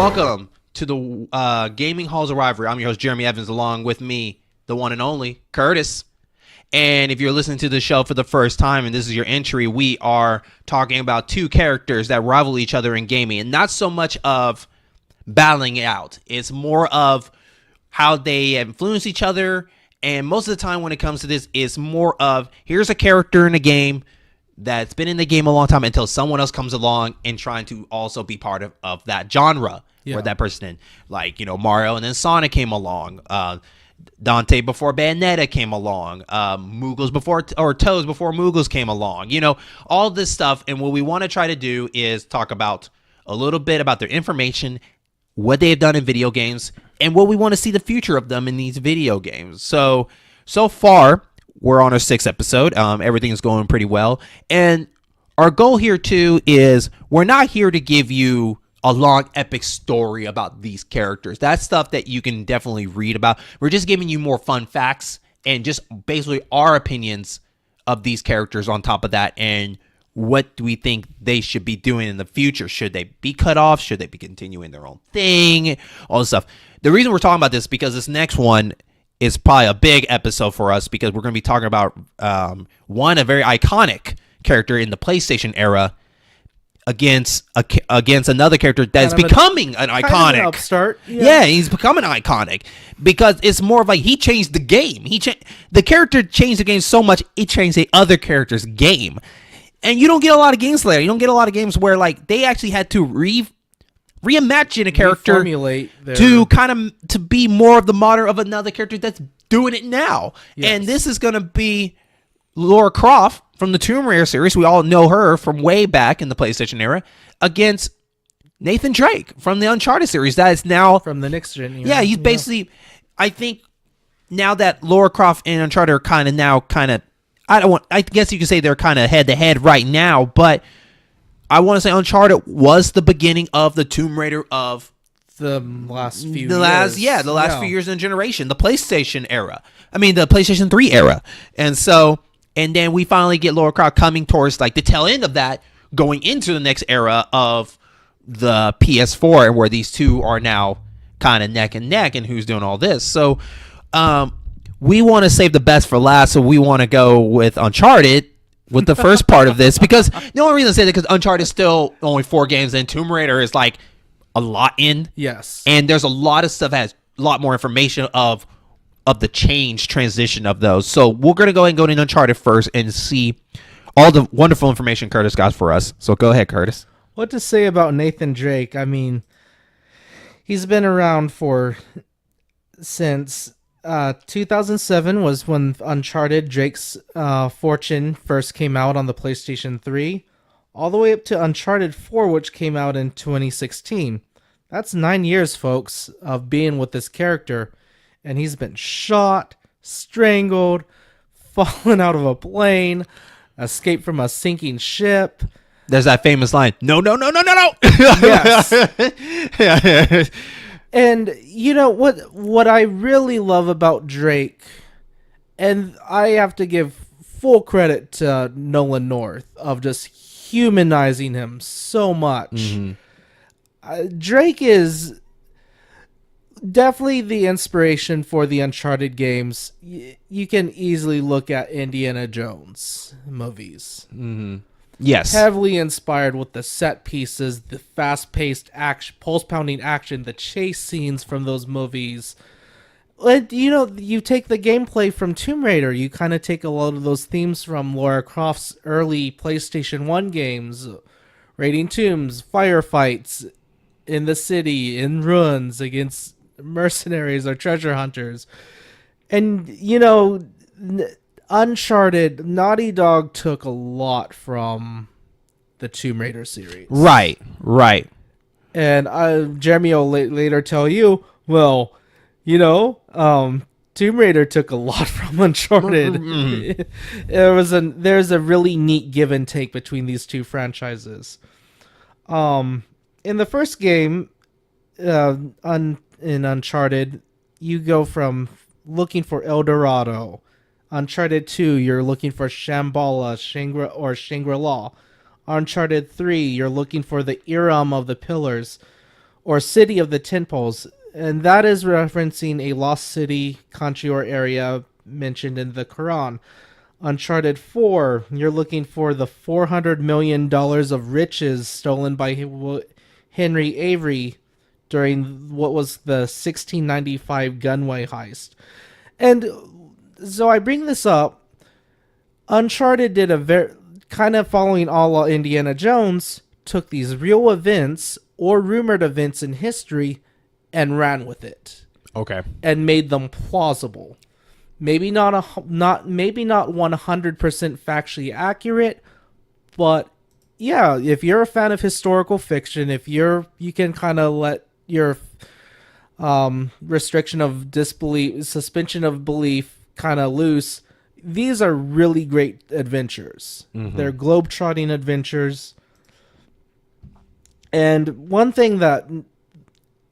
Welcome to the Gaming Halls of Rivalry. I'm your host, Jeremy Evans, along with me, the one and only Curtis. And if you're listening to the show for the first time and this is your entry, we are talking about two characters that rival each other in gaming. And not so much of battling it out. It's more of how they influence each other. And most of the time when it comes to this, it's more of here's a character in a game that's been in the game a long time until someone else comes along and trying to also be part of that genre or that person in. Like, you know, Mario and then Sonic came along. Dante before Bayonetta came along. Moogles before, or Toads before Moogles came along. You know, all this stuff. And what we want to try to do is talk about a little bit about their information, what they have done in video games, and what we want to see the future of them in these video games. So far, we're on our 6th episode. Everything is going pretty well. And our goal here, too, is we're not here to give you a long, epic story about these characters. That's stuff that you can definitely read about. We're just giving you more fun facts and just basically our opinions of these characters on top of that. And what do we think they should be doing in the future? Should they be cut off? Should they be continuing their own thing? All this stuff. The reason we're talking about this is because this next one is probably a big episode for us because we're going to be talking about a very iconic character in the PlayStation era against another character that's becoming an iconic. Kind of an upstart. Yeah, he's becoming iconic because it's more of like he changed the game. The character changed the game so much it changed the other character's game. And you don't get a lot of games later. You don't get a lot of games where like they actually had to reimagine a character to be more of the modern of another character that's doing it now. Yes. And this is going to be Laura Croft from the Tomb Raider series. We all know her from way back in the PlayStation era against Nathan Drake from the Uncharted series. That is now from the next gen. Yeah, he's basically. I think now that Laura Croft and Uncharted are I guess you could say they're kind of head to head right now, but I want to say Uncharted was the beginning of the Tomb Raider of the last few years. The last few years in the generation, the PlayStation era. I mean, the PlayStation 3 era. And then we finally get Laura Croft coming towards like the tail end of that, going into the next era of the PS4, where these two are now kind of neck and neck and who's doing all this. So we want to save the best for last, so we want to go with Uncharted with the first part of this, because the only reason I say that because Uncharted is still only 4 games and Tomb Raider is like a lot in. Yes. And there's a lot of stuff that has a lot more information of the transition of those. So we're going to go ahead and go to Uncharted first and see all the wonderful information Curtis got for us. So go ahead, Curtis. What to say about Nathan Drake? I mean, he's been around since 2007 was when Uncharted Drake's Fortune first came out on the PlayStation 3, all the way up to Uncharted 4, which came out in 2016. That's 9 years, folks, of being with this character. And he's been shot, strangled, fallen out of a plane, escaped from a sinking ship. There's that famous line, no. Yes. And you know what I really love about Drake, and I have to give full credit to Nolan North of just humanizing him so much. Mm-hmm. Drake is definitely the inspiration for the Uncharted games. You can easily look at Indiana Jones movies. Mm-hmm. Yes. Heavily inspired with the set pieces, the fast-paced action, pulse-pounding action, the chase scenes from those movies. You know, you take the gameplay from Tomb Raider. You kind of take a lot of those themes from Laura Croft's early PlayStation 1 games. Raiding tombs, firefights in the city, in ruins against mercenaries or treasure hunters. And, you know, Uncharted, Naughty Dog took a lot from the Tomb Raider series. Right. And Jeremy will later tell you, well, you know, Tomb Raider took a lot from Uncharted. Mm-hmm. There's a really neat give and take between these two franchises. In the first game, in Uncharted, you go from looking for El Dorado. Uncharted 2, you're looking for Shambhala, Shangri-La. Uncharted 3, you're looking for the Iram of the Pillars. or City of the Ten Poles, and that is referencing a lost city, country, or area mentioned in the Quran. Uncharted 4, you're looking for the $400 million of riches stolen by Henry Avery during what was the 1695 gunway heist. And so I bring this up. Uncharted did a very kind of following a la Indiana Jones, took these real events or rumored events in history and ran with it Okay. and made them plausible. Maybe not 100% factually accurate, but yeah, if you're a fan of historical fiction, if you can kind of let your restriction of disbelief, suspension of belief kind of loose, these are really great adventures. They're globe-trotting adventures. And one thing that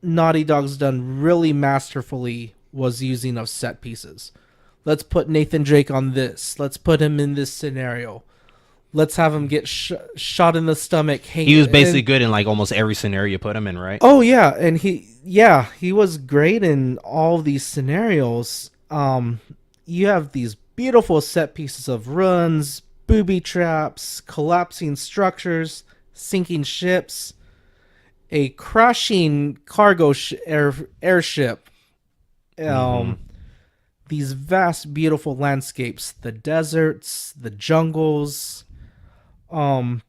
Naughty Dog's done really masterfully was using of set pieces. Let's put Nathan Drake on this. Let's put him in this scenario. Let's have him get shot in the stomach. He was basically good in like almost every scenario you put him in, right? Oh yeah, and he was great in all of these scenarios. You have these beautiful set pieces of runs, booby traps, collapsing structures, sinking ships, a crashing cargo airship. These vast, beautiful landscapes, the deserts, the jungles. And,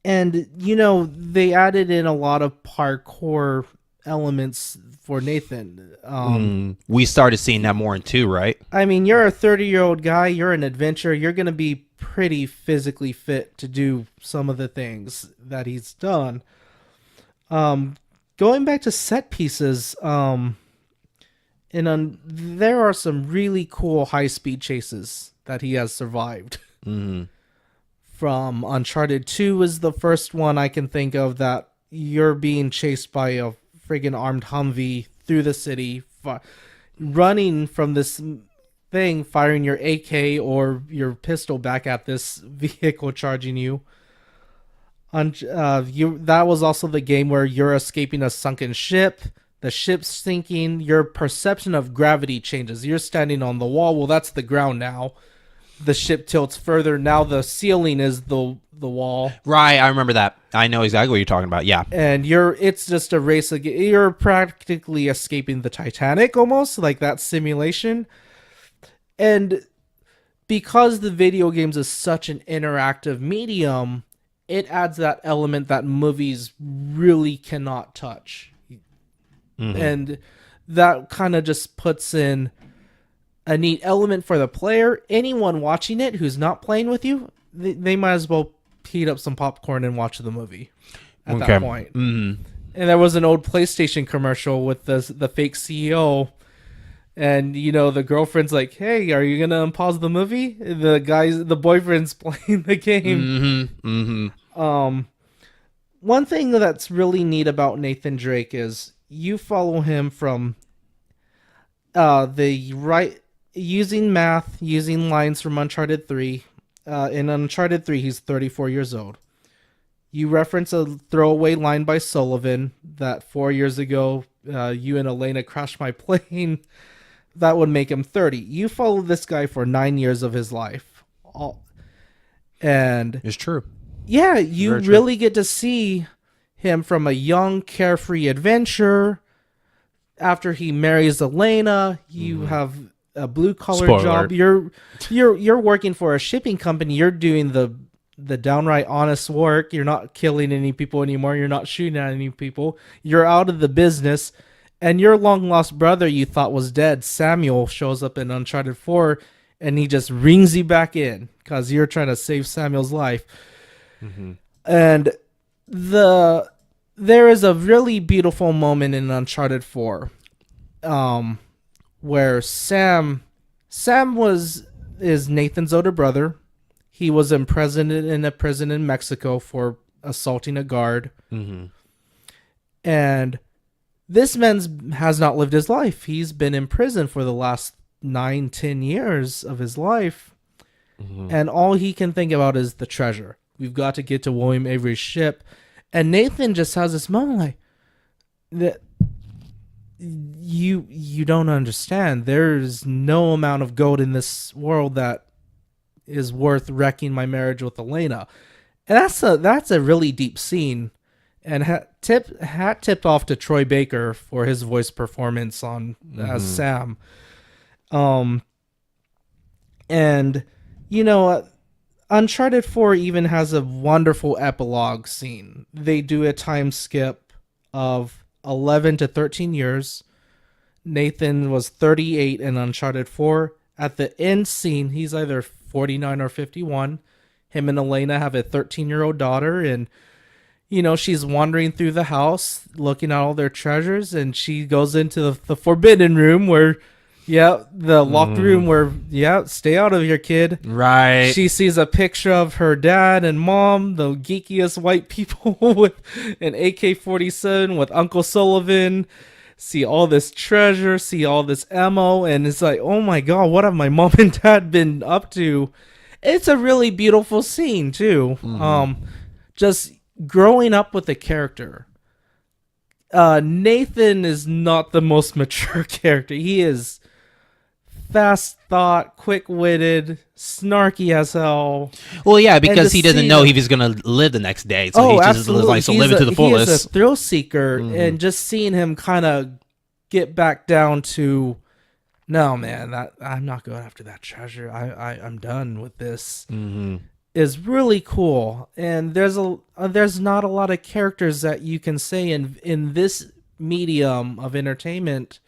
they added in a lot of parkour elements for Nathan. We started seeing that more in 2, right? I mean, you're a 30-year-old guy. You're an adventurer. You're going to be pretty physically fit to do some of the things that he's done. Going back to set pieces, there are some really cool high-speed chases that he has survived. From Uncharted 2 is the first one I can think of that you're being chased by a friggin' armed Humvee through the city, running from this thing, firing your AK or your pistol back at this vehicle charging you. That was also the game where you're escaping a sunken ship. The ship's sinking. Your perception of gravity changes. You're standing on the wall. Well, that's the ground now. The ship tilts further. Now the ceiling is the wall. Right, I remember that. I know exactly what you're talking about. Yeah. And it's just a race. You're practically escaping the Titanic almost, like that simulation. And because the video games is such an interactive medium, it adds that element that movies really cannot touch. And that kind of just puts in a neat element for the player. Anyone watching it who's not playing with you, they might as well heat up some popcorn and watch the movie at that point. And there was an old PlayStation commercial with the fake CEO, and the girlfriend's like, "Hey, are you gonna unpause the movie?" The boyfriend's playing the game. One thing that's really neat about Nathan Drake is you follow him from using math, using lines from Uncharted 3. In Uncharted 3, he's 34 years old. You reference a throwaway line by Sullivan that 4 years ago, you and Elena crashed my plane. That would make him 30. You follow this guy for 9 years of his life. And it's true. Yeah, you really get to see him from a young, carefree adventurer. After he marries Elena, you have a blue-collar job. You're working for a shipping company. You're doing the downright honest work. You're not killing any people anymore. You're not shooting at any people. You're out of the business. And your long-lost brother you thought was dead, Samuel, shows up in Uncharted 4, and he just rings you back in because you're trying to save Samuel's life. And there is a really beautiful moment in Uncharted 4 where Sam is Nathan's older brother. He was imprisoned in a prison in Mexico for assaulting a guard. And this man has not lived his life. He's been in prison for the last 9-10 years of his life. And all he can think about is the treasure. We've got to get to William Avery's ship. And Nathan just has this moment like that you don't understand. There's no amount of gold in this world that is worth wrecking my marriage with Elena. And that's a really deep scene. And hat tipped off to Troy Baker for his voice performance on as Sam. And you know, Uncharted 4 even has a wonderful epilogue scene. They do a time skip of 11 to 13 years. Nathan was 38 in Uncharted 4. At the end scene, he's either 49 or 51. Him and Elena have a 13-year-old daughter, and you know, she's wandering through the house looking at all their treasures, and she goes into the forbidden room where, the locked room where, stay out of here, kid. Right. She sees a picture of her dad and mom, the geekiest white people with an AK-47 with Uncle Sullivan. See all this treasure, see all this ammo, and it's like, oh my god, what have my mom and dad been up to? It's a really beautiful scene too. Just growing up with the character. Nathan is not the most mature character. He is fast thought, quick-witted, snarky as hell. Well, yeah, because he doesn't know if he's gonna live the next day, so he just likes to live it to the fullest. He's a thrill seeker, and just seeing him kind of get back down to, no, man, I'm not going after that treasure. I'm done with this. Is really cool. And there's not a lot of characters that you can say in this medium of entertainment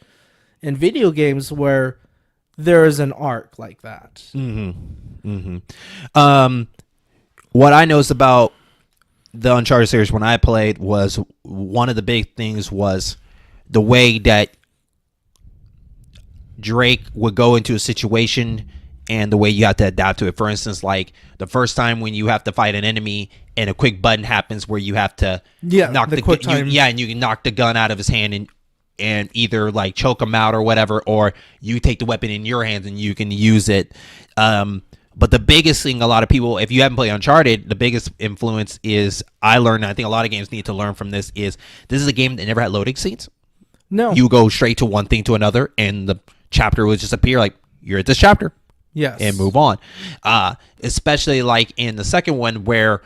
in video games where there is an arc like that. What I noticed about the Uncharted series when I played was one of the big things was the way that Drake would go into a situation and the way you have to adapt to it. For instance, like the first time when you have to fight an enemy and a quick button happens where you have to knock the quick time. And you can knock the gun out of his hand and either like choke him out or whatever, or you take the weapon in your hands and you can use it. But the biggest thing a lot of people, if you haven't played Uncharted, the biggest influence is I learned, and I think a lot of games need to learn from this is a game that never had loading scenes. No. You go straight to one thing to another and the chapter would just appear like you're at this chapter. Yes. And move on. Especially like in the second one where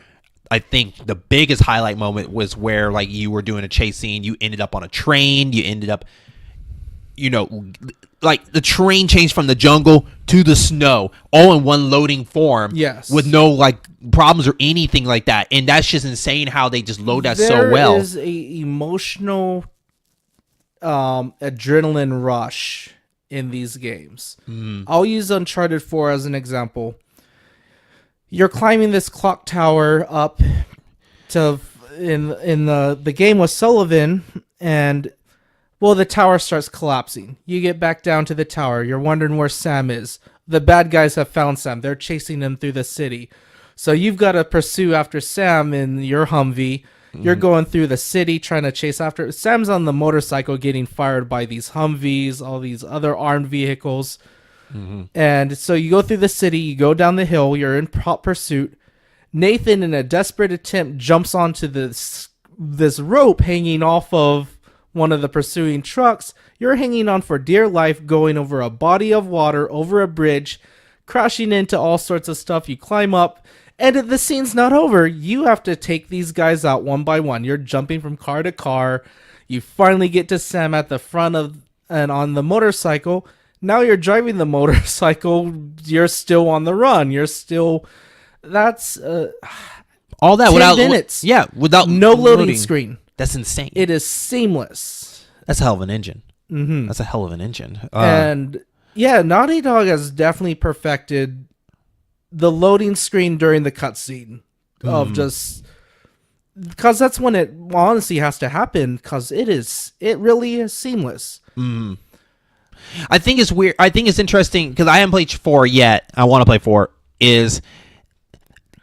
I think the biggest highlight moment was where like you were doing a chase scene, you ended up on a train, you ended up, you know, like the train changed from the jungle to the snow all in one loading form. Yes. With no like problems or anything like that. And that's just insane how they just load that so well. There is a emotional adrenaline rush in these games. I'll use Uncharted 4 as an example. You're climbing this clock tower up to in the game with Sullivan, and the tower starts collapsing. You get back down to the tower. You're wondering where Sam is. The bad guys have found Sam. They're chasing him through the city. So you've got to pursue after Sam in your Humvee. You're going through the city trying to chase after. Sam's on the motorcycle getting fired by these Humvees, all these other armed vehicles. And so you go through the city, you go down the hill, you're in pursuit. Nathan, in a desperate attempt, jumps onto this rope hanging off of one of the pursuing trucks. You're hanging on for dear life, going over a body of water, over a bridge, crashing into all sorts of stuff. You climb up. And the scene's not over. You have to take these guys out one by one. You're jumping from car to car. You finally get to Sam at the front of and on the motorcycle. Now you're driving the motorcycle. You're still on the run. You're still. That's all that 10 without minutes. Without no loading screen. That's insane. It is seamless. That's a hell of an engine. That's a hell of an engine. And Naughty Dog has definitely perfected the loading screen during the cutscene of just because that's when it honestly has to happen because it really is seamless. I think it's weird. I think it's interesting because I haven't played 4 yet. I want to play 4. Is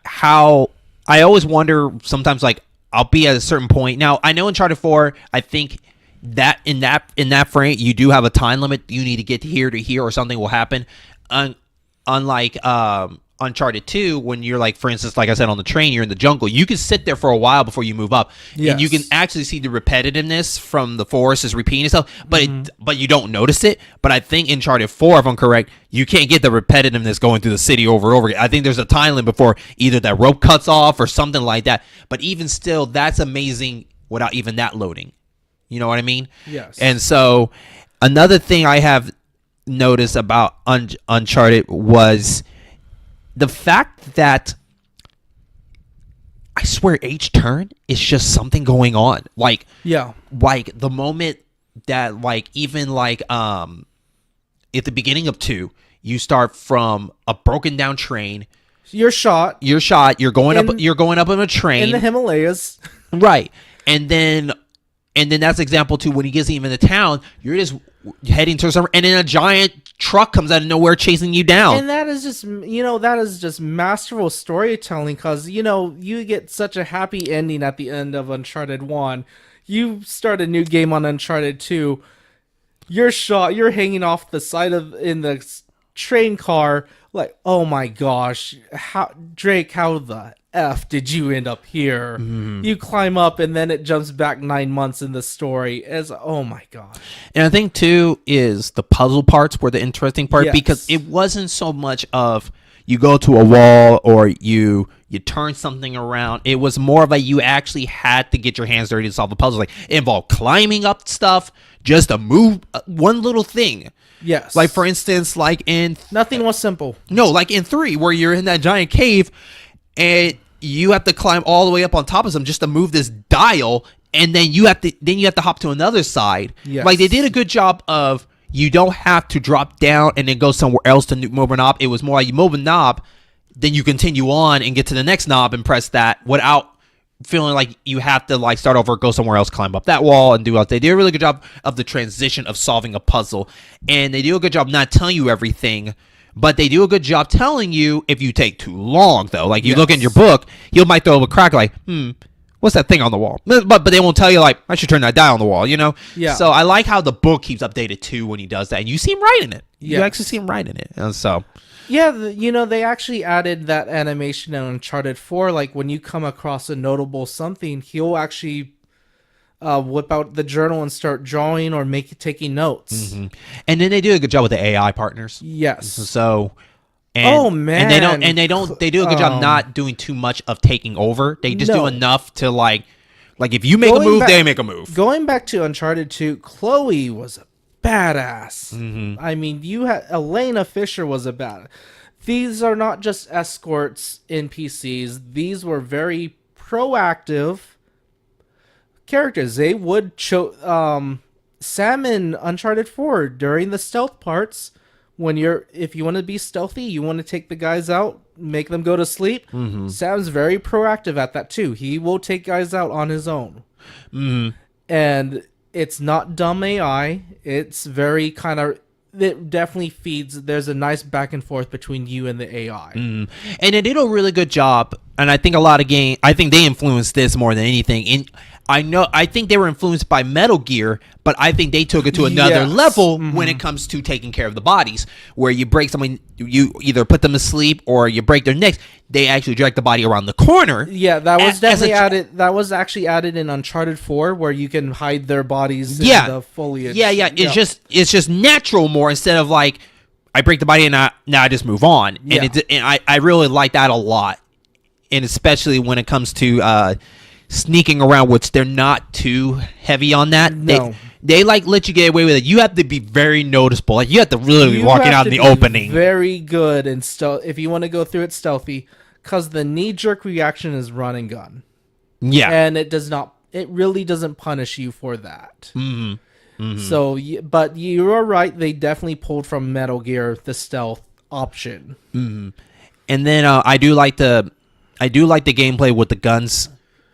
how I always wonder sometimes like I'll be at a certain point. Now I know Uncharted 4. I think that in that frame you do have a time limit. You need to get here to here or something will happen. Unlike Uncharted 2, when you're like, for instance, like I said, on the train, you're in the jungle, you can sit there for a while before you move up, and you can actually see the repetitiveness from the forest is repeating itself, but but you don't notice it. But I think Uncharted 4, if I'm correct, you can't get the repetitiveness going through the city over and over again. I think there's a time limit before either that rope cuts off or something like that. But even still, that's amazing without even that loading. You know what I mean? Yes. And so another thing I have noticed about Uncharted was the fact that I swear each turn is just something going on. Like the moment that like even like at the beginning of 2, you start from a broken down train. You're shot. You're going up on a train in the Himalayas. Right. And then that's example 2, when he gets even in the town, you're just heading towards somewhere, and then a giant truck comes out of nowhere chasing you down. And that is just masterful storytelling, because you get such a happy ending at the end of Uncharted 1. You start a new game on Uncharted 2. You're shot. You're hanging off the side in the train car. Like, oh my gosh, Drake, how the F did you end up here? You climb up, and then it jumps back 9 months in the story. Oh my gosh. And I think too is the puzzle parts were the interesting part, because it wasn't so much of you go to a wall or you turn something around. It was more of you actually had to get your hands dirty to solve a puzzle. Like, it involved climbing up stuff just to move one little thing. Yes. Like, for instance, like nothing was simple. No, like in 3, where you're in that giant cave and you have to climb all the way up on top of them just to move this dial, and then you have to hop to another side. Yes. Like, they did a good job of, you don't have to drop down and then go somewhere else to move a knob. It was more like you move a knob, then you continue on and get to the next knob and press that without feeling like you have to like start over, go somewhere else, climb up that wall, and do what they did. A really good job of the transition of solving a puzzle, and they do a good job not telling you everything, but they do a good job telling you if you take too long, though. Like, you look in your book, you might throw up a crack like, what's that thing on the wall? But they won't tell you, like, I should turn that dial on the wall, Yeah. So I like how the book keeps updated too when he does that, and you see him right in it. Yes. You actually see him right in it. And so yeah, they actually added that animation in Uncharted 4. Like, when you come across a notable something, he'll actually whip out the journal and start drawing or taking notes. And then they do a good job with the AI partners. Yes. So, man, and they do a good job not doing too much of taking over. They just do enough to like if you make a move, they make a move. Going back to Uncharted 2, Chloe was a badass. I mean, you had Elena Fisher was a badass. These are not just escorts NPCs. These were very proactive characters. They would Sam in Uncharted 4 during the stealth parts, if you want to be stealthy, you want to take the guys out, make them go to sleep. Sam's very proactive at that too. He will take guys out on his own. And it's not dumb AI. It's very it definitely feeds. There's a nice back and forth between you and the AI. And they did a really good job. And I think I think they influenced this more than anything. I think they were influenced by Metal Gear, but I think they took it to another level when it comes to taking care of the bodies, where you break someone, you either put them to sleep or you break their necks. They actually drag the body around the corner. Yeah, that was definitely added. That was actually added in Uncharted 4, where you can hide their bodies in the foliage. Yeah. It's just natural more, instead of like, I break the body and now I just move on. Yeah. And I really like that a lot, and especially when it comes to sneaking around, which they're not too heavy on that. No. They like let you get away with it. You have to be very noticeable. Like, you have to really be walking out in the opening. Very good and if you want to go through it stealthy, because the knee-jerk reaction is run and gun. Yeah, and it really doesn't punish you for that. So, but you are right. They definitely pulled from Metal Gear the stealth option. And then I do like the gameplay with the guns.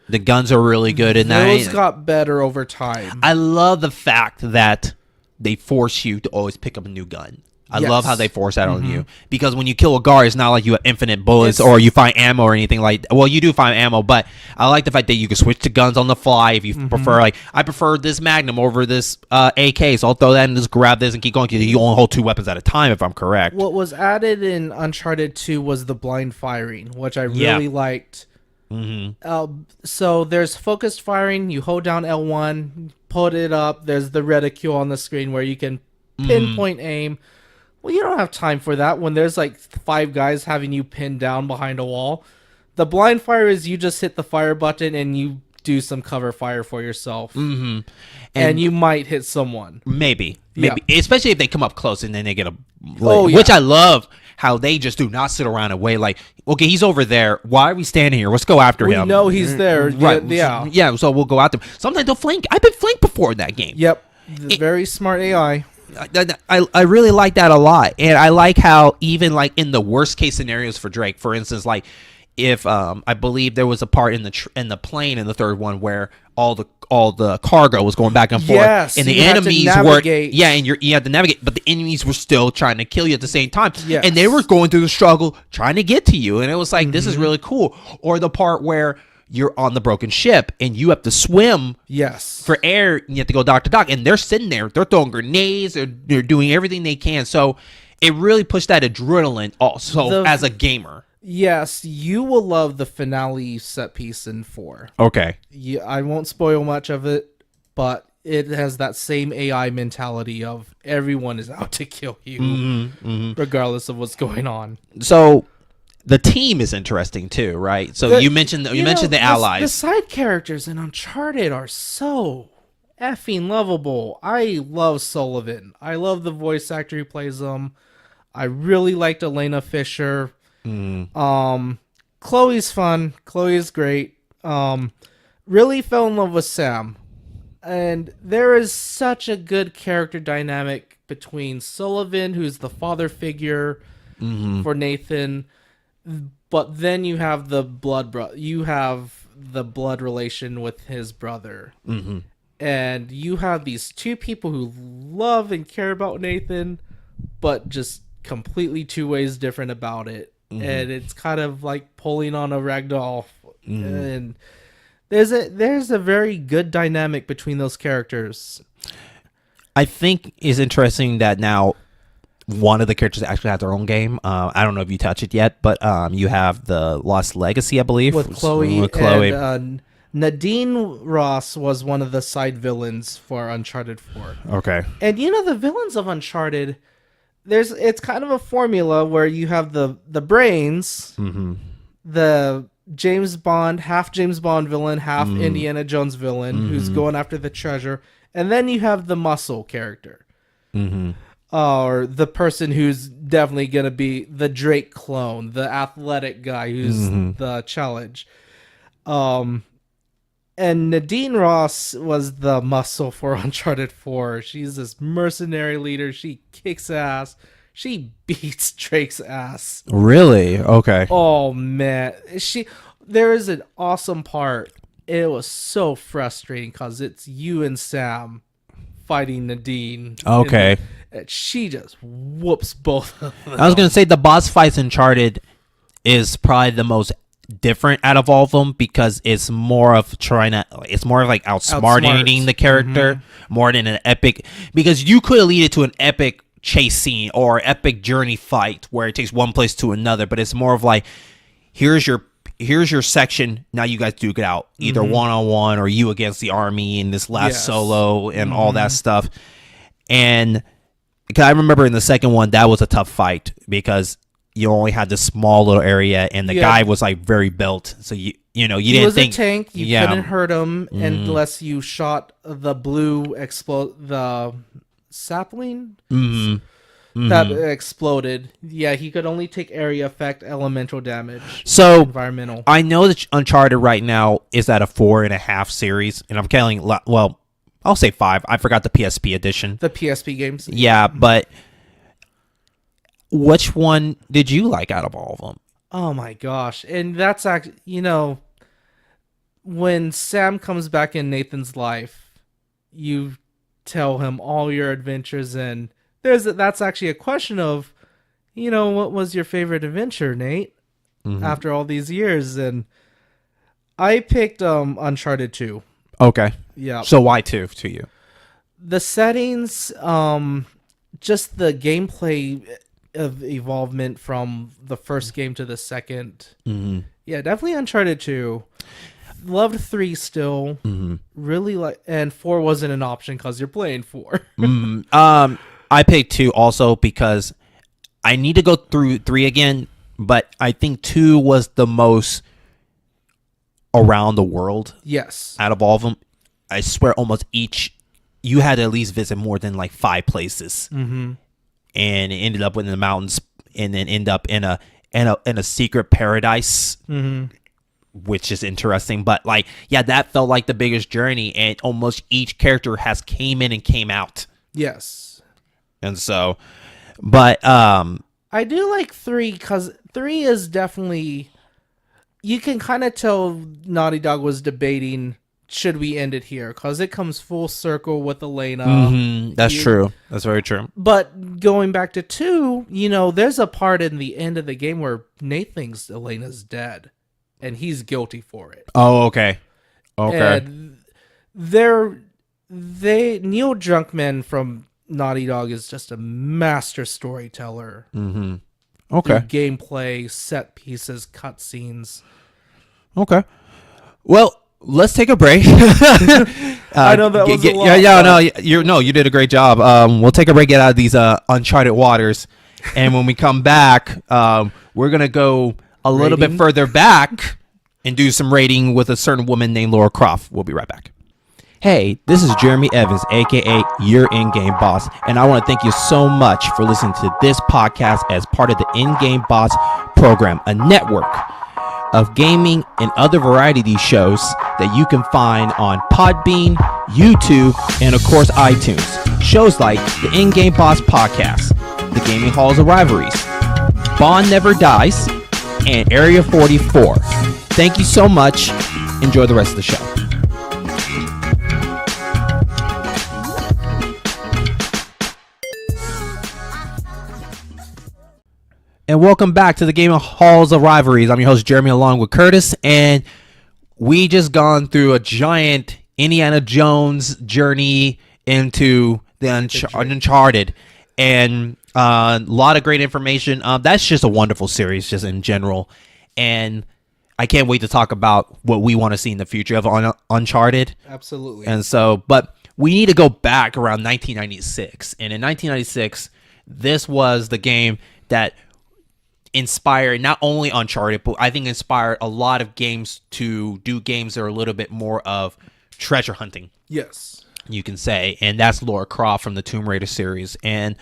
The guns are really good in that. Those got better over time. I love the fact that they force you to always pick up a new gun. I love how Yes. they force that on you, because when you kill a guard, it's not like you have infinite bullets or you find ammo or anything like. Well, you do find ammo, but I like the fact that you can switch to guns on the fly if you prefer. Like, I prefer this Magnum over this AK, so I'll throw that and just grab this and keep going. You only hold 2 weapons at a time, if I'm correct. What was added in Uncharted 2 was the blind firing, which I really liked. So there's focused firing. You hold down L1, put it up. There's the reticule on the screen where you can pinpoint aim. Well, you don't have time for that when there's like 5 guys having you pinned down behind a wall. The blind fire is you just hit the fire button and you do some cover fire for yourself. And you might hit someone. Maybe. Yeah. Especially if they come up close and then they get a... Oh, yeah. Which I love how they just do not sit around and wait. Like, okay, he's over there. Why are we standing here? Let's go after him. We know he's there. Right. Yeah. Yeah, so we'll go after him. Sometimes they'll flank. I've been flanked before in that game. Yep. Very smart AI. I really like that a lot. And I like how even like in the worst case scenarios for Drake, for instance, like if I believe there was a part in the plane in the third one where all the cargo was going back and forth, Yes, and the you had to enemies were navigate. and you had to navigate, but the enemies were still trying to kill you at the same time, Yes. and they were going through the struggle trying to get to you, and it was like this is really cool. Or the part where you're on the broken ship and you have to swim Yes. for air, and you have to go dock to dock, and they're sitting there, they're throwing grenades, they're doing everything they can, so it really pushed that adrenaline also as a gamer. Yes, you will love the finale set piece in 4. Okay. Yeah, I won't spoil much of it, but it has that same AI mentality of everyone is out to kill you, regardless of what's going on. So the team is interesting too, right? So you mentioned the allies. The side characters in Uncharted are so effing lovable. I love Sullivan. I love the voice actor who plays him. I really liked Elena Fisher. Chloe's fun. Chloe's great. Really fell in love with Sam. And there is such a good character dynamic between Sullivan, who's the father figure for Nathan, but then you have the blood relation with his brother. And you have these 2 people who love and care about Nathan, but just completely 2 ways different about it. And it's kind of like pulling on a ragdoll. And there's a very good dynamic between those characters. I think is interesting that now one of the characters actually has their own game. I don't know if you touch it yet, but you have the Lost Legacy, I believe, With Chloe. And Nadine Ross was one of the side villains for Uncharted 4. Okay. And the villains of Uncharted, it's kind of a formula where you have the brains, the half James Bond villain, half Indiana Jones villain who's going after the treasure, and then you have the muscle character, or the person who's definitely gonna be the Drake clone, the athletic guy who's the challenge. And Nadine Ross was the muscle for Uncharted 4. She's this mercenary leader. She kicks ass. She beats Drake's ass. Really? Okay. Oh, man. There is an awesome part. It was so frustrating because it's you and Sam fighting Nadine. Okay. And she just whoops both of them. I was going to say the boss fights in Uncharted is probably the most different out of all of them, because it's more of like outsmarting the character more than an epic, because you could lead it to an epic chase scene or epic journey fight where it takes one place to another, but it's more of like, here's your section, now you guys duke it out, either one-on-one or you against the army in this last solo and all that stuff. And because I remember in the second one that was a tough fight because you only had this small little area, and the guy was like very built, so you didn't think he was a tank. You couldn't hurt him unless you shot the the sapling that exploded. Yeah, he could only take area effect, elemental damage, so environmental. I know that Uncharted right now is at a 4.5 series, and I'm counting. Well, I'll say 5. I forgot the PSP edition. The PSP games. Yeah, but which one did you like out of all of them? Oh my gosh. And that's actually, when Sam comes back in Nathan's life, you tell him all your adventures, and that's actually a question of, what was your favorite adventure, Nate, after all these years? And I picked Uncharted 2. Okay. Yeah. So why 2 to you? The settings, just the gameplay of evolvement from the first game to the second. Mm-hmm. Yeah, definitely Uncharted 2. Loved 3 still. Mm-hmm. Really and 4 wasn't an option because you're playing 4. I picked 2 also because I need to go through 3 again, but I think 2 was the most around the world. Yes. Out of all of them, I swear almost each you had to at least visit more than like 5 places. Mm-hmm. And it ended up in the mountains and then end up in a secret paradise. Mm-hmm. Which is interesting, but like, yeah, that felt like the biggest journey, and almost each character has came in and came out. Yes. And so, but I do like 3 because 3 is definitely, you can kind of tell Naughty Dog was debating, should we end it here? Because it comes full circle with Elena. That's true. That's very true. But going back to 2, there's a part in the end of the game where Nate thinks Elena's dead. And he's guilty for it. Oh, okay. Okay. And Neil Druckmann from Naughty Dog is just a master storyteller. Mm-hmm. Okay. Gameplay, set pieces, cutscenes. Okay. Well, let's take a break. I know that was a lot. You did a great job. We'll take a break, get out of these uncharted waters, and when we come back, we're gonna go a little bit further back and do some rating with a certain woman named Laura Croft. We'll be right back. Hey, this is Jeremy Evans, aka your in-game boss, and I want to thank you so much for listening to this podcast as part of the In-Game Boss program, a network of gaming and other variety of these shows that you can find on Podbean, YouTube, and of course iTunes. Shows like the In-Game Boss podcast, the Gaming Hall of Rivalries, Bond Never Dies, and Area 44. Thank you so much. Enjoy the rest of the show. And welcome back to the Gaming Halls of Rivalries. I'm your host, Jeremy, along with Curtis, and we just gone through a giant Indiana Jones journey into the Uncharted, and a lot of great information. That's just a wonderful series, just in general, and I can't wait to talk about what we want to see in the future of Uncharted. Absolutely. And so, but we need to go back around 1996, and in 1996, this was the game that inspired not only Uncharted, but I think inspired a lot of games to do games that are a little bit more of treasure hunting. Yes. You can say, and that's Laura Croft from the Tomb Raider series. And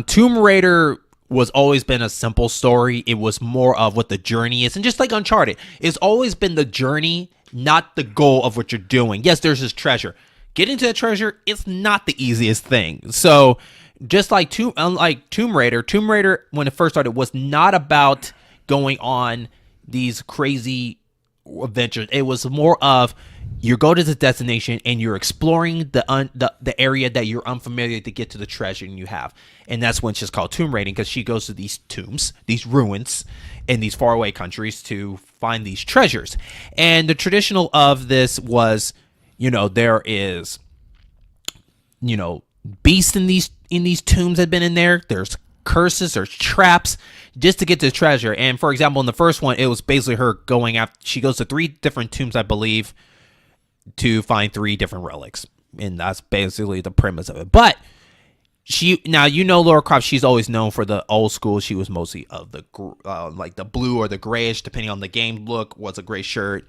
Tomb Raider was always been a simple story. It was more of what the journey is. And just like Uncharted, it's always been the journey, not the goal of what you're doing. Yes, there's this treasure. Getting to the treasure is not the easiest thing. So just like unlike Tomb Raider, when it first started, was not about going on these crazy adventures. It was more of you go to the destination and you're exploring the area that you're unfamiliar to get to the treasure you have. And that's when she's called tomb raiding, because she goes to these tombs, these ruins in these faraway countries to find these treasures. And the traditional of this was, there is, beasts in these tombs had been in there. There's curses, there's traps just to get to the treasure. And for example, in the first one, it was basically her going after. She goes to 3 different tombs, I believe, to find 3 different relics, and that's basically the premise of it. But Laura Croft, she's always known for the old school. She was mostly of the like the blue or the grayish, depending on the game look. Was a gray shirt,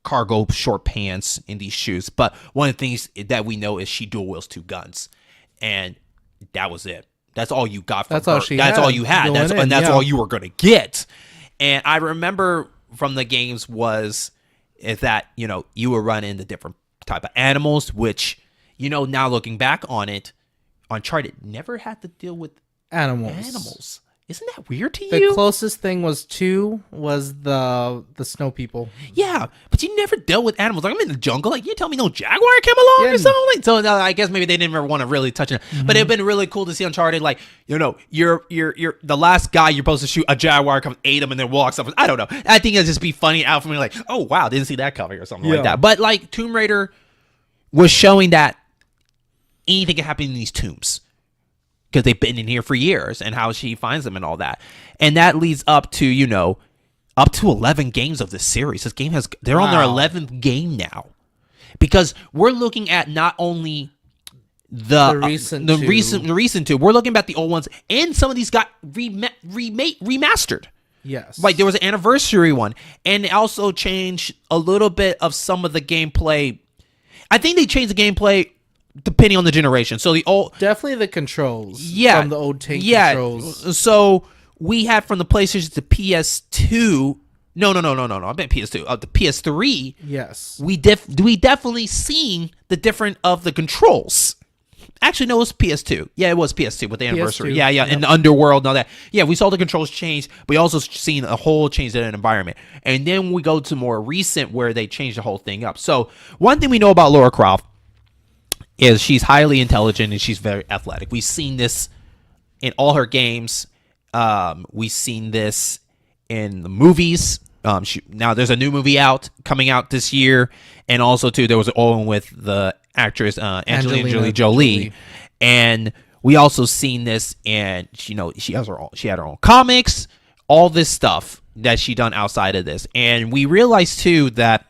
cargo short pants, and these shoes. But one of the things that we know is she dual wields 2 guns, and that was it. That's all you got from her. That's all you had. That's all you were gonna get. And I remember from the games is that you were running the different type of animals, which now looking back on it, Uncharted never had to deal with animals. Isn't that weird to The you? closest thing was 2 was the snow people. Yeah, but you never dealt with animals. Like, I'm in the jungle. Like, you tell me no jaguar came along Yeah. or something? Like, so I guess maybe they didn't ever want to really touch it. But it'd been really cool to see Uncharted. Like, you're the last guy you're supposed to shoot, a jaguar comes, ate him, and then walks up. I don't know. I think it'd just be funny out for me. Like, oh wow, didn't see that coming or something like that. But like Tomb Raider was showing that anything can happen in these tombs, because they've been in here for years, and how she finds them and all that. And that leads up to, up to 11 games of this series. This game they're on their 11th game now, because we're looking at not only the recent two, we're looking at the old ones, and some of these got remastered. Yes. Like, there was an anniversary one, and it also changed a little bit of some of the gameplay. I think they changed the gameplay depending on the generation. So the old, definitely the controls. Yeah, from the old tank controls. So we had from the PlayStation to PS2. No. I meant PS2. The PS3. Yes. We definitely seen the different of the controls. Actually, no, it was PS2. Yeah, it was PS2 with the anniversary. PS2, Yeah, yep. and the underworld and all that. Yeah, we saw the controls change. We also seen a whole change in an environment. And then we go to more recent where they changed the whole thing up. So one thing we know about Laura Croft is she's highly intelligent and she's very athletic. We've seen this in all her games. We've seen this in the movies. Now there's a new movie coming out this year, and also too there was an old one with the actress Angelina Jolie, and we also seen this, and she had her own comics, all this stuff that she done outside of this, and we realized too that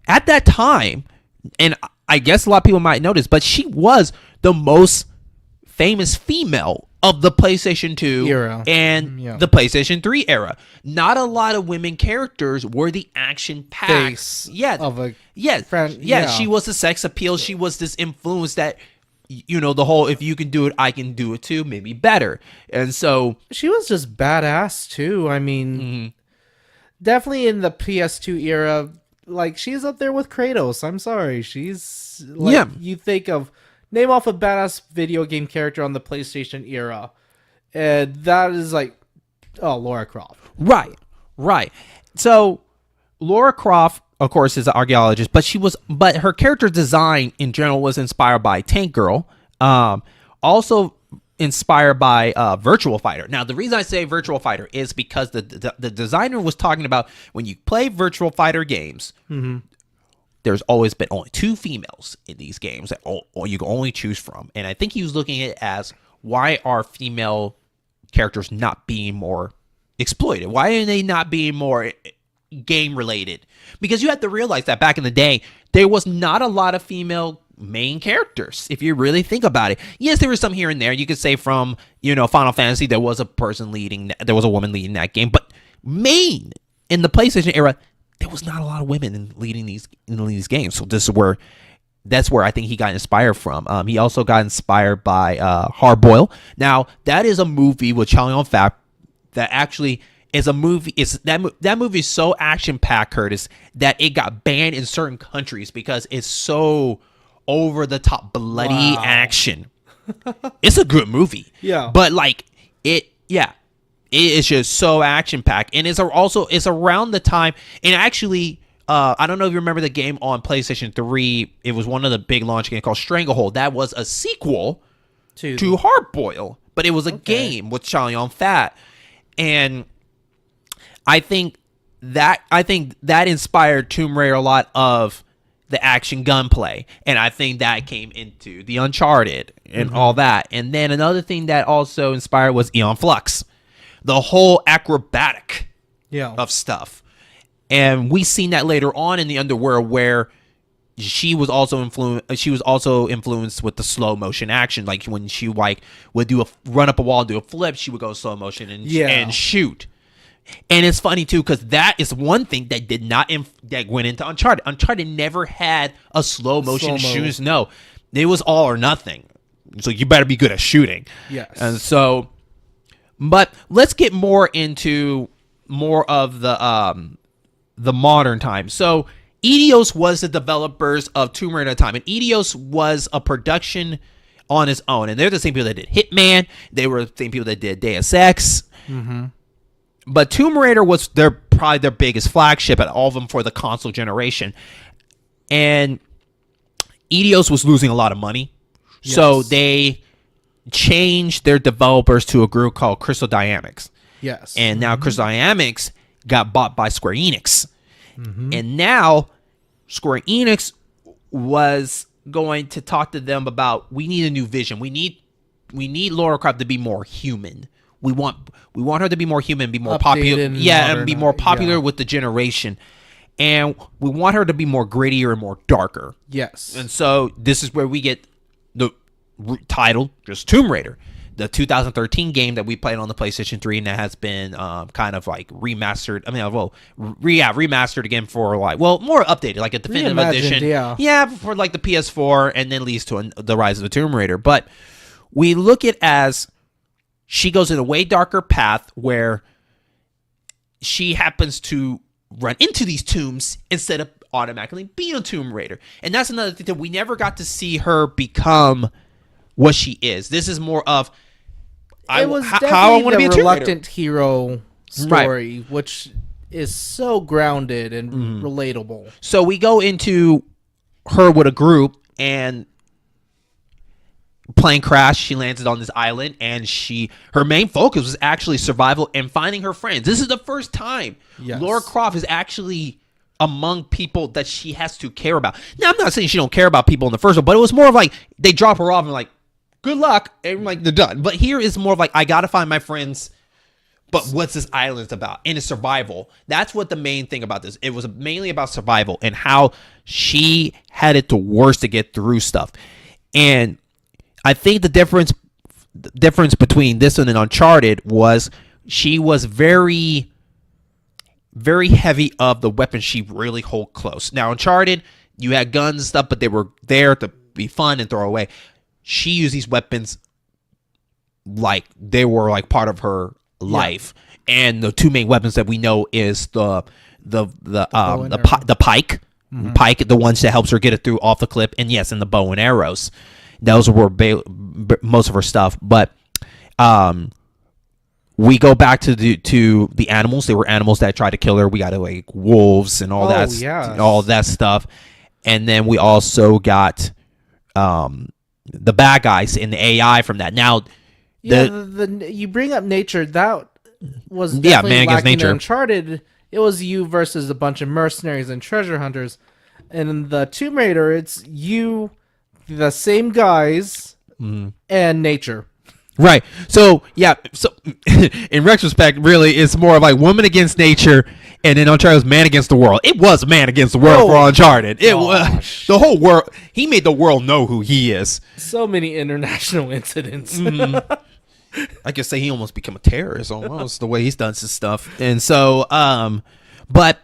at that time, and I guess a lot of people might notice, but she was the most famous female of the PlayStation 2 era and the PlayStation 3 era. Not a lot of women characters were the action packs. She was the sex appeal. She was this influence that, the whole, if you can do it, I can do it too, maybe better. And so she was just badass too. I mean, definitely in the PS2 era, like, she's up there with Kratos. I'm sorry. She's like, you think of, name off a badass video game character on the PlayStation era, and that is like, Laura Croft. Right. So Laura Croft, of course, is an archaeologist, but her character design in general was inspired by Tank Girl, also inspired by Virtual Fighter. Now, the reason I say Virtual Fighter is because the designer was talking about when you play Virtual Fighter games, there's always been only 2 females in these games that you can only choose from. And I think he was looking at it as, why are female characters not being more exploited? Why are they not being more game related? Because you have to realize that back in the day, there was not a lot of female main characters, if you really think about it. Yes, there was some here and there. You could say from, Final Fantasy, there was a woman leading that game, but main in the PlayStation era, there was not a lot of women in leading these games. So that's where I think he got inspired from. He also got inspired by Hard Boil. Now, that is a movie with Chow Yun-fat that actually is a movie. That movie is so action packed, Curtis, that it got banned in certain countries because it's so over the top bloody action. It's a good movie. Yeah. But it is just so action packed, and it's around the time. And actually, I don't know if you remember the game on PlayStation 3. It was one of the big launch games called Stranglehold. That was a sequel to Hard Boil, but it was a game with Chow Yun-fat, and I think that inspired Tomb Raider a lot of the action gunplay, and I think that came into the Uncharted and all that. And then another thing that also inspired was Aeon Flux, the whole acrobatic of stuff. And we seen that later on in the Underworld, where she was also influenced with the slow motion action. Like when she would run up a wall and do a flip, she would go slow motion and shoot. And it's funny too, because that is one thing that that went into Uncharted. Uncharted never had a slow motion shoot. No, it was all or nothing. So you better be good at shooting. Yes. And so, but let's get more into more of the modern time. So Eidos was the developers of Tomb Raider at the time, and Eidos was a production on its own. And they're the same people that did Hitman. They were the same people that did Deus Ex. But Tomb Raider was probably their biggest flagship at all of them for the console generation. And Eidos was losing a lot of money. Yes. So they changed their developers to a group called Crystal Dynamics. Yes. And now Crystal Dynamics got bought by Square Enix. And now Square Enix was going to talk to them about, we need a new vision. We need Laura Croft to be more human. We want her to be more human, be more popular. And be more popular with the generation. And we want her to be more grittier and more darker. Yes. And so this is where we get the title, just Tomb Raider, the 2013 game that we played on the PlayStation 3, and that has been kind of like remastered. I mean, remastered again for like, well, more updated, like a definitive edition. Yeah, for like the PS4, and then leads to the Rise of the Tomb Raider. But we look at as she goes in a way darker path where she happens to run into these tombs instead of automatically being a Tomb Raider. And that's another thing that we never got to see her become what she is. This is more of how I want to be a reluctant hero story, right, which is so grounded and relatable. So we go into her with a group, and plane crash. She landed on this island, and her main focus was actually survival and finding her friends. This is the first time Laura Croft is actually among people that she has to care about. Now, I'm not saying she don't care about people in the first one, but it was more of like they drop her off and like, good luck, and like they're done. But here is more of like, I gotta find my friends. But what's this island about? And it's survival. That's what the main thing about this. It was mainly about survival and how she had it the worst to get through stuff. And I think the difference between this one and Uncharted was she was very, very heavy of the weapons she really hold close. Now, Uncharted, you had guns and stuff, but they were there to be fun and throw away. She used these weapons like they were like part of her life. And the two main weapons that we know is the pike, the ones that helps her get it through off the cliff, and the bow and arrows. Those were most of her stuff. But we go back to the animals. They were animals that tried to kill her. We got like wolves and all that stuff. And then we also got the bad guys and the AI from that. Now, you bring up nature. That was definitely man against nature. In Uncharted, it was you versus a bunch of mercenaries and treasure hunters. And in the Tomb Raider, it's you, the same guys, and nature. Right. So, So, in retrospect, really, it's more of like woman against nature, and then Uncharted was man against the world. It was man against the world for Uncharted. It was the whole world. He made the world know who he is. So many international incidents. I could say he almost became a terrorist, almost, the way he's done some stuff. And so, but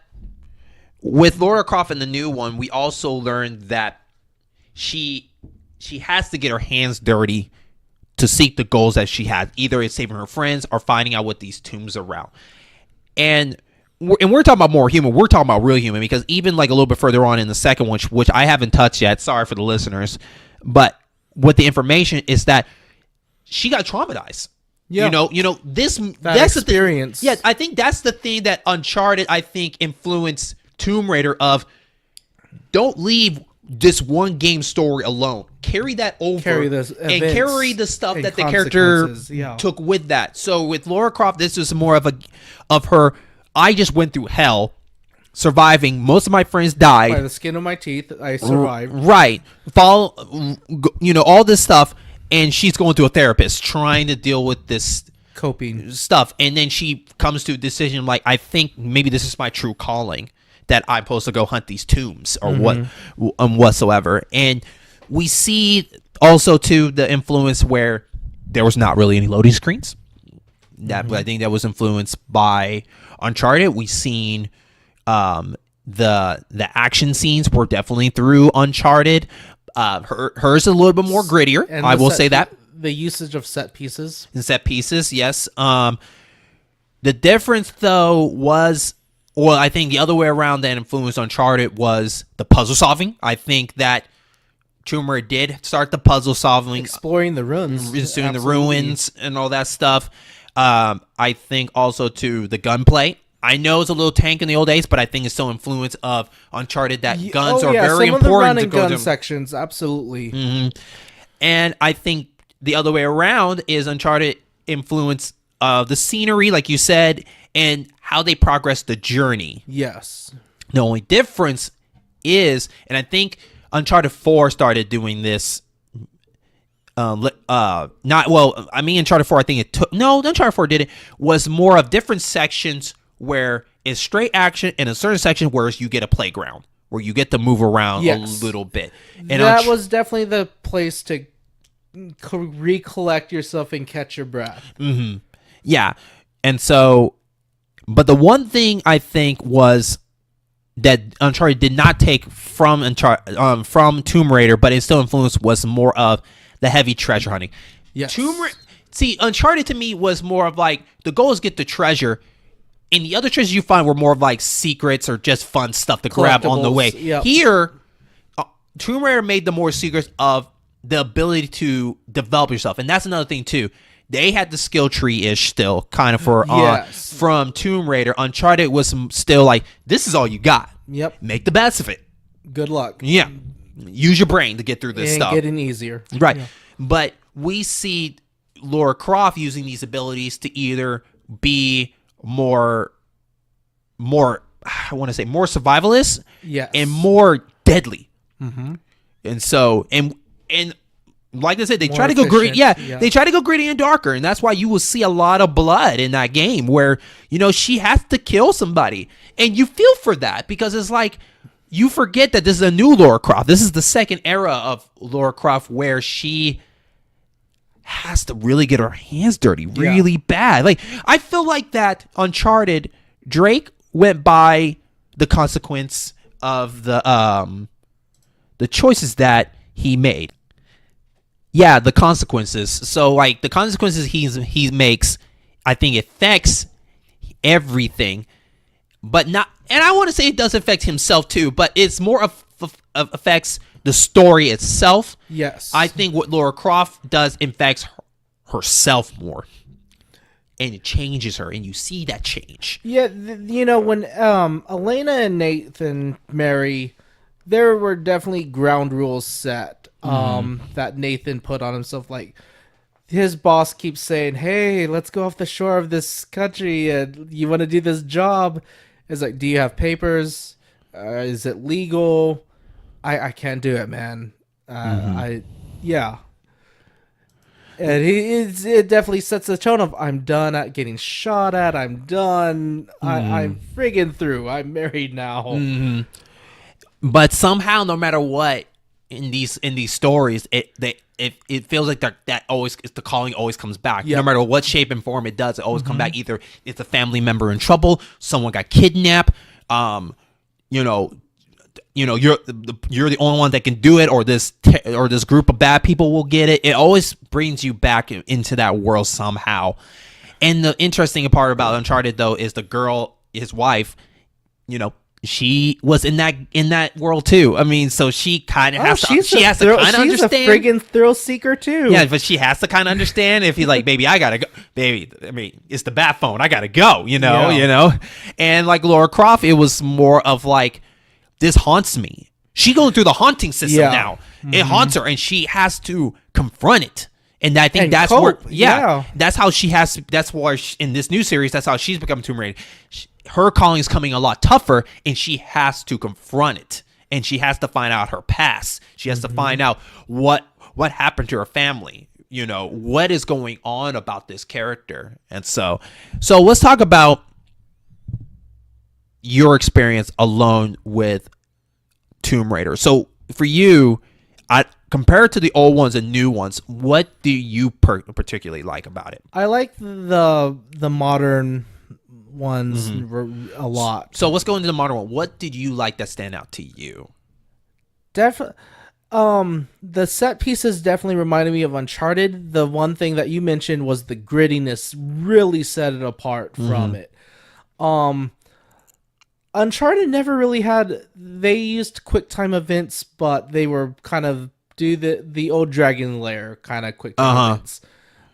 with Laura Croft in the new one, we also learned that she has to get her hands dirty to seek the goals that she has. Either it's saving her friends or finding out what these tombs are around. And we're talking about more human. We're talking about real human, because even like a little bit further on in the second one, which I haven't touched yet. Sorry for the listeners, but with the information is that she got traumatized. Yeah. That's experience. The thing. Yeah, I think that's the thing that Uncharted, I think, influenced Tomb Raider of, don't leave this one game story alone. Carry that over and carry the stuff that the character took with that. So with Laura Croft, this is more of her, I just went through hell, surviving. Most of my friends died. By the skin of my teeth, I survived. Right. All this stuff. And she's going to a therapist trying to deal with this coping stuff. And then she comes to a decision like, I think maybe this is my true calling, that I'm supposed to go hunt these tombs or whatsoever. And we see also too the influence where there was not really any loading screens. That I think that was influenced by Uncharted. We seen the action scenes were definitely through Uncharted. Hers a little bit more grittier. And I will say that the usage of set pieces, yes. The difference though was, well, I think the other way around that influenced Uncharted was the puzzle solving. I think that Tomb Raider did start the puzzle solving, Exploring the ruins. just doing the Absolutely. ruins and all that stuff. I think also to the gunplay. I know it's a little tank in the old days, but I think it's still influence of Uncharted that guns are very some important of the run to and go gun to. sections, absolutely. And I think the other way around is Uncharted influence of the scenery, like you said, and how they progress the journey. Yes. The only difference is, and I think Uncharted 4 started doing this. Not well. I mean, Uncharted 4. I think it took Uncharted 4 did it. Was more of different sections where it's straight action, and a certain section where you get a playground where you get to move around a little bit. And that was definitely the place to recollect yourself and catch your breath. Yeah, and so, but the one thing I think was that Uncharted did not take from from Tomb Raider, but it still influenced was more of the heavy treasure hunting. Yes. See, Uncharted to me was more of like the goal is get the treasure, and the other treasures you find were more of like secrets or just fun stuff to grab on the way. Yep. Here, Tomb Raider made the more secrets of the ability to develop yourself, and that's another thing too. They had the skill tree ish still kind of for from Tomb Raider. Uncharted was still like, this is all you got. Yep. Make the best of it. Good luck. Yeah. Use your brain to get through this And stuff. getting easier. Right. Yeah. But we see Laura Croft using these abilities to either be more I want to say more survivalist, Yes. and more deadly. And so and like I said, they More try to go gritty. efficient, Yeah, yeah. they try to go gritty and darker, and that's why you will see a lot of blood in that game, where she has to kill somebody, and you feel for that because it's like you forget that this is a new Laura Croft. This is the second era of Laura Croft where she has to really get her hands dirty, really bad. Like I feel like that Uncharted, Drake went by the consequence of the choices that he made. Yeah, the consequences. So like the consequences he makes, I think affects everything, but not. And I want to say it does affect himself too, but it's more of affects the story itself. Yes. I think what Laura Croft does affects herself more, and it changes her, and you see that change. Yeah, when Elena and Nathan marry, there were definitely ground rules set that Nathan put on himself. Like, his boss keeps saying, hey, let's go off the shore of this country, and you want to do this job. It's like, do you have papers? Is it legal? I can't do it, man. Yeah. And it definitely sets the tone of, I'm done at getting shot at. I'm done. I'm friggin' through. I'm married now. But somehow, no matter what, in these stories, it feels like that always the calling always comes back. Yep. No matter what shape and form it does, it always come back. Either it's a family member in trouble, someone got kidnapped, you're the only one that can do it, or this group of bad people will get it. It always brings you back into that world somehow. And the interesting part about Uncharted though is the girl, his wife, she was in that world too. I mean, so she kind of has to. She has to kind of understand. She's a friggin' thrill seeker too. Yeah, but she has to kind of understand if he's like, baby, I gotta go. Baby, I mean, it's the bat phone. I gotta go. And like Laura Croft, it was more of like, this haunts me. She going through the haunting system now. It haunts her, and she has to confront it. And I think that's cope. where, that's how she has. That's why in this new series, that's how she's become Tomb Raider. Her calling is coming a lot tougher, and she has to confront it, and she has to find out her past. She has to find out what happened to her family. What is going on about this character, and so let's talk about your experience alone with Tomb Raider. So for you, compared to the old ones and new ones, what do you particularly like about it? I like the modern ones a lot. So let's go into the modern one. What did you like that stand out to you? Definitely. The set pieces definitely reminded me of Uncharted. The one thing that you mentioned was the grittiness really set it apart from it. Uncharted never really had. They used quick time events, but they were kind of do the old Dragon Lair kind of quick time Uh-huh. events.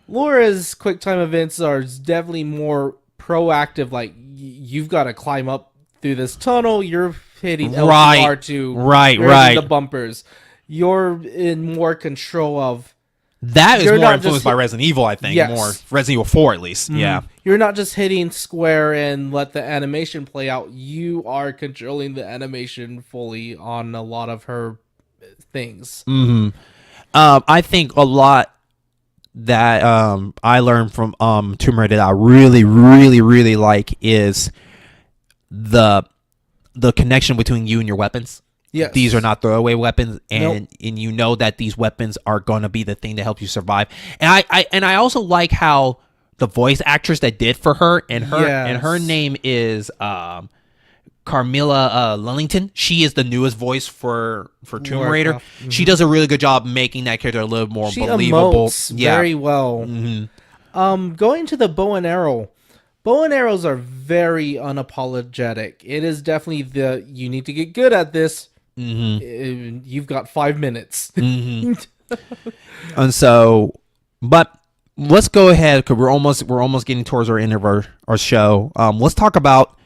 Laura's quick time events are definitely more proactive. Like you've got to climb up through this tunnel. You're hitting Right. LTR2. Right, You're right. hitting the bumpers. You're in more control of. That is You're more not influenced just by Resident Evil, I think. Yes. More Resident Evil 4, at least. Yeah. You're not just hitting square and let the animation play out. You are controlling the animation fully on a lot of her things. I think a lot that I learned from Tomb Raider that I really, really, really like is the connection between you and your weapons. Yes. These are not throwaway weapons, and you know that these weapons are going to be the thing to help you survive. And I also like how the voice actress that did for her and her name is Carmilla Lullington. She is the newest voice for Tomb Laura Raider. Croft. She does a really good job making that character a little more She believable. emotes very well. Going to the bow and arrow. Bow and arrows are very unapologetic. It is definitely you need to get good at this. You've got 5 minutes. And so, but let's go ahead because we're almost getting towards our end of our show. Let's talk about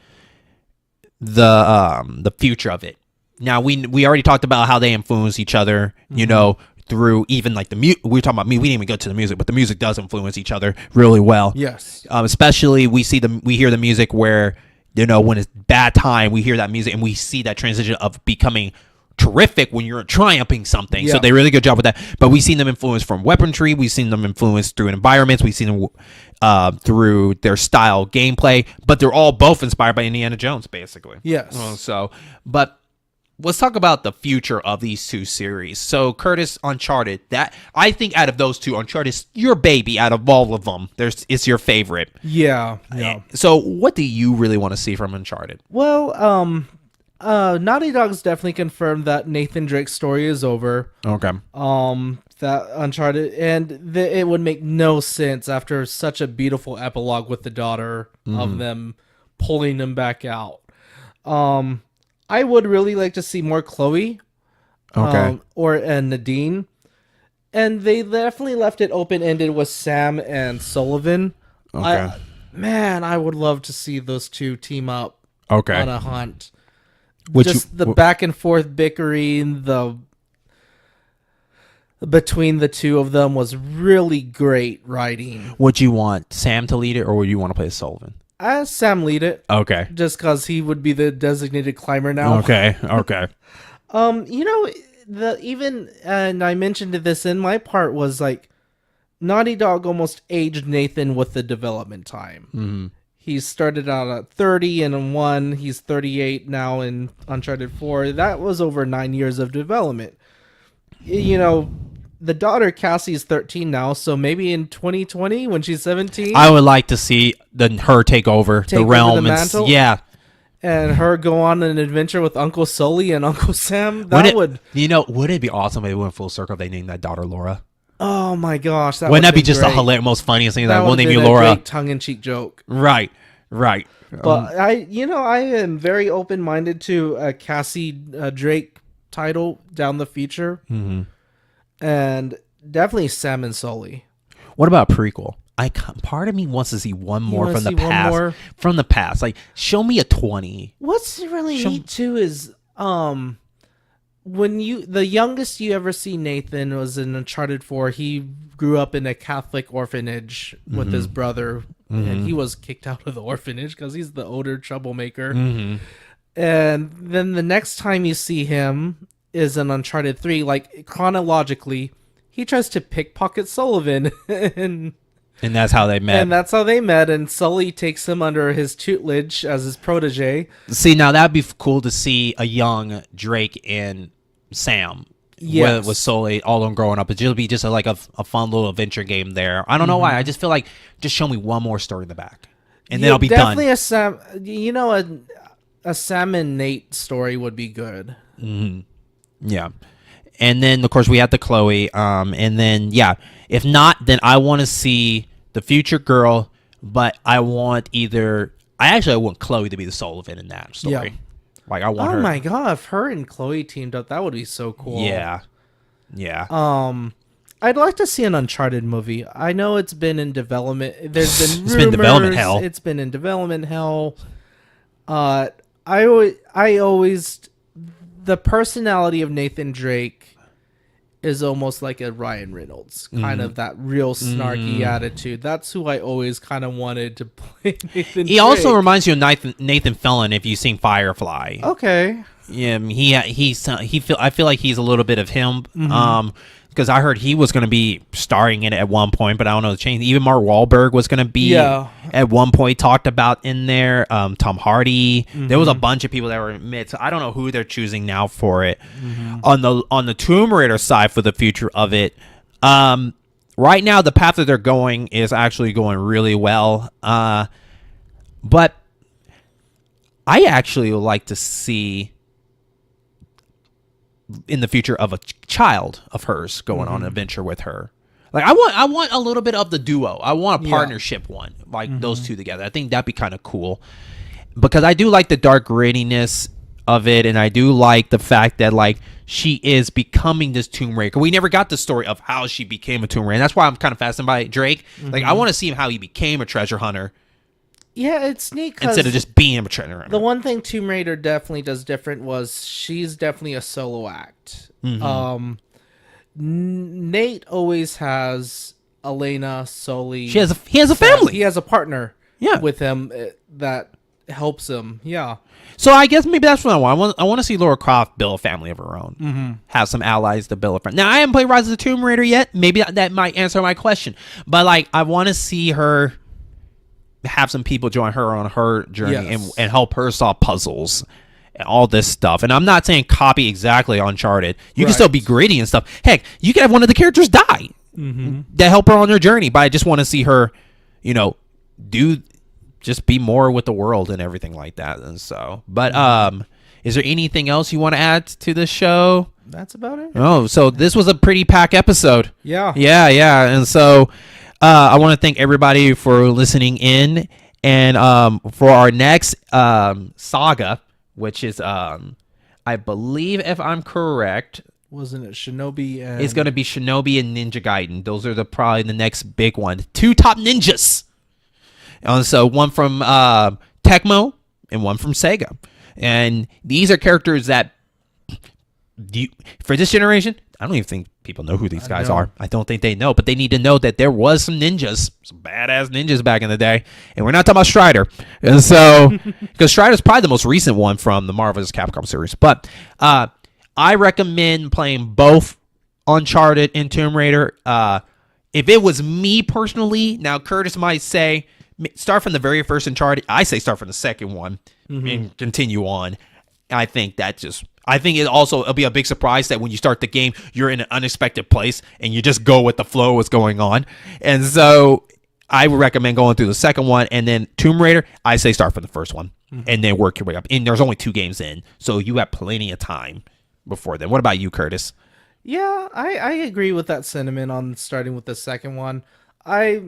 the future of it. Now we already talked about how they influence each other. You know, through even like the music. We were talking about we didn't even go to the music, but the music does influence each other really well. Yes. Especially we hear the music where, you know, when it's bad time, we hear that music and we see that transition of becoming terrific when you're triumphing something. So they really good job with that. But we've seen them influence from weaponry. We've seen them influence through environments. We've seen them through their style gameplay. But they're all both inspired by Indiana Jones, basically. Yes. But let's talk about the future of these two series. So Curtis, Uncharted. That I think out of those two, Uncharted is your baby. Out of all of them, it's your favorite. Yeah. So what do you really want to see from Uncharted? Well, Naughty Dog's definitely confirmed that Nathan Drake's story is over. Okay. That Uncharted, and it would make no sense after such a beautiful epilogue with the daughter of them pulling him back out. I would really like to see more Chloe, and Nadine, and they definitely left it open ended with Sam and Sullivan. Okay. I would love to see those two team up Okay. on a hunt. The back and forth bickering, between the two of them was really great writing. Would you want Sam to lead it, or would you want to play Sullivan? Sam lead it. Okay. Just because he would be the designated climber now. Okay. And I mentioned this in my part was like, Naughty Dog almost aged Nathan with the development time. He started out at 30 in 1. He's 38 now in Uncharted 4. That was over 9 years of development. You know, the daughter Cassie's 13 now, so maybe in 2020 when she's 17, I would like to see her take over the realm. The mantle, and her go on an adventure with Uncle Sully and Uncle Sam. Would it be awesome if they went full circle if they named that daughter Laura? Oh my gosh, wouldn't that be just the hilarious, most funniest thing? That we'll name you a Laura. great tongue-in-cheek joke. Right. But I am very open-minded to a Cassie Drake title down the future, and definitely Sam and Sully. What about prequel? Part of me wants to see one more from the past. From the past, like show me a 20. What's really neat too is when the youngest you ever see Nathan was in Uncharted 4. He grew up in a Catholic orphanage with his brother, and he was kicked out of the orphanage because he's the older troublemaker. And then the next time you see him is in Uncharted 3. Like chronologically, he tries to pickpocket Sullivan, and that's how they met. And Sully takes him under his tutelage as his protege. See, now that'd be cool to see a young Drake and Sam. Yes. With Sully, all of them growing up. It'll be just a fun little adventure game there. I don't know why. I just feel like just show me one more story in the back, and then I'll be done. Definitely a Sam. A Sam and Nate story would be good. Yeah. And then, of course, we have the Chloe. And then, if not, then I want to see the future girl, but I want I want Chloe to be the Sullivan in that story. Yeah. Like, I want her. Oh my god, if her and Chloe teamed up, that would be so cool. Yeah. Yeah. I'd like to see an Uncharted movie. I know it's been in development. There's been rumors. It's been development hell. It's been in development hell. I always the personality of Nathan Drake is almost like a Ryan Reynolds, kind of that real snarky attitude. That's who I always kind of wanted to play Nathan He Drake. also reminds you of Nathan Fillion if you've seen Firefly. Okay. Yeah, I feel like he's a little bit of him. Because I heard he was going to be starring in it at one point, but I don't know the change. Even Mark Wahlberg was going to be at one point talked about in there. Tom Hardy. There was a bunch of people that were in mid. So I don't know who they're choosing now for it. On the Tomb Raider side for the future of it, right now the path that they're going is actually going really well. But I actually would like to see in the future of a child of hers going on an adventure with her. Like I want a little bit of the duo. I want a partnership one, like those two together. I think that'd be kind of cool because I do like the dark grittiness of it, and I do like the fact that like she is becoming this Tomb Raider. We never got the story of how she became a Tomb Raider. And that's why I'm kind of fascinated by Drake. Like I want to see how he became a treasure hunter. Yeah, it's neat instead of just being a treasure hunter. The one thing Tomb Raider definitely does different was she's definitely a solo act. Nate always has Elena, Sully. He has a family. He has a partner with him that helps him. Yeah. So I guess maybe that's what I want. I want to see Laura Croft build a family of her own. Have some allies to build a friend. Now I haven't played Rise of the Tomb Raider yet. Maybe that might answer my question. But like I want to see her have some people join her on her journey and help her solve puzzles and all this stuff. And I'm not saying copy exactly Uncharted. You can still be gritty and stuff. Heck, you can have one of the characters die that help her on her journey. But I just want to see her, just be more with the world and everything like that. And so, but is there anything else you want to add to the show? That's about it. Oh, so this was a pretty packed episode. Yeah. And so I want to thank everybody for listening in. And for our next saga, which is, I believe, if I'm correct, wasn't it Shinobi? It's going to be Shinobi and Ninja Gaiden. Those are probably the next big one. 2 top ninjas. And so one from Tecmo and one from Sega. And these are characters that, for this generation, I don't even think people know who these guys are. I don't think they know, but they need to know that there was some ninjas, some badass ninjas back in the day. And we're not talking about Strider. And so, because Strider's probably the most recent one from the Marvel vs. Capcom series. But I recommend playing both Uncharted and Tomb Raider. If it was me personally, now Curtis might say, start from the very first Uncharted. I say start from the second one and continue on. I think it'll be a big surprise that when you start the game, you're in an unexpected place and you just go with the flow of what's going on. And so I would recommend going through the second one, and then Tomb Raider, I say start from the first one and then work your way up. And there's only 2 games in, so you have plenty of time before then. What about you, Curtis? Yeah, I agree with that sentiment on starting with the second one. I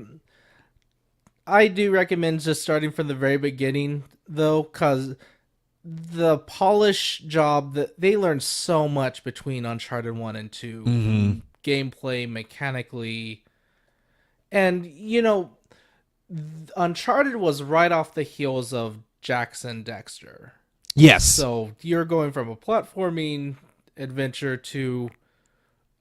do recommend just starting from the very beginning, though, because the polish job that they learned so much between Uncharted 1 and 2, gameplay, mechanically, and Uncharted was right off the heels of Jackson Dexter. Yes. So you're going from a platforming adventure to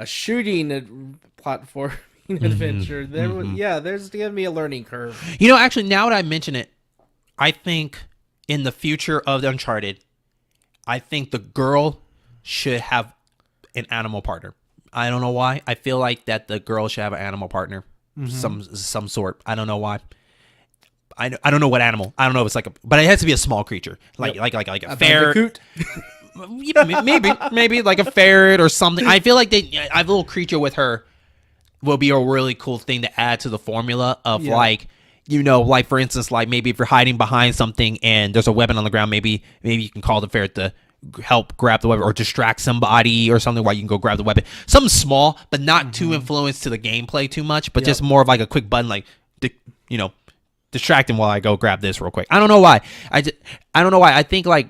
a shooting platforming adventure. There's gonna be a learning curve. Actually, now that I mention it, I think in the future of the Uncharted, I think the girl should have an animal partner. I don't know why. I feel like that the girl should have an animal partner, some sort. I don't know why. I don't know what animal. I don't know if it's but it has to be a small creature, like a ferret. maybe like a ferret or something. I feel like I have a little creature with her will be a really cool thing to add to the formula of like for instance, like maybe if you're hiding behind something and there's a weapon on the ground, maybe you can call the ferret to help grab the weapon or distract somebody or something while you can go grab the weapon. Something small, but not too influenced to the gameplay too much, but just more of like a quick button, like, distract him while I go grab this real quick. I don't know why. I don't know why. I think like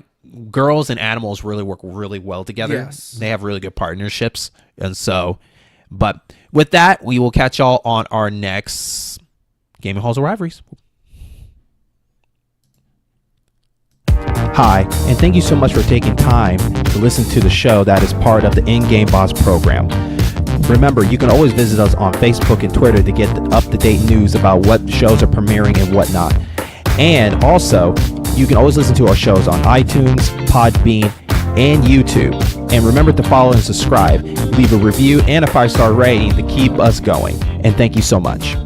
girls and animals really work really well together. Yes. They have really good partnerships. And so, but with that, we will catch y'all on our next Gaming Halls of Rivalries. Hi, and thank you so much for taking time to listen to the show that is part of the In-Game Boss program. Remember, you can always visit us on Facebook and Twitter to get up-to-date news about what shows are premiering and whatnot. And also, you can always listen to our shows on iTunes, Podbean, and YouTube. And remember to follow and subscribe, leave a review and a 5-star rating to keep us going. And thank you so much.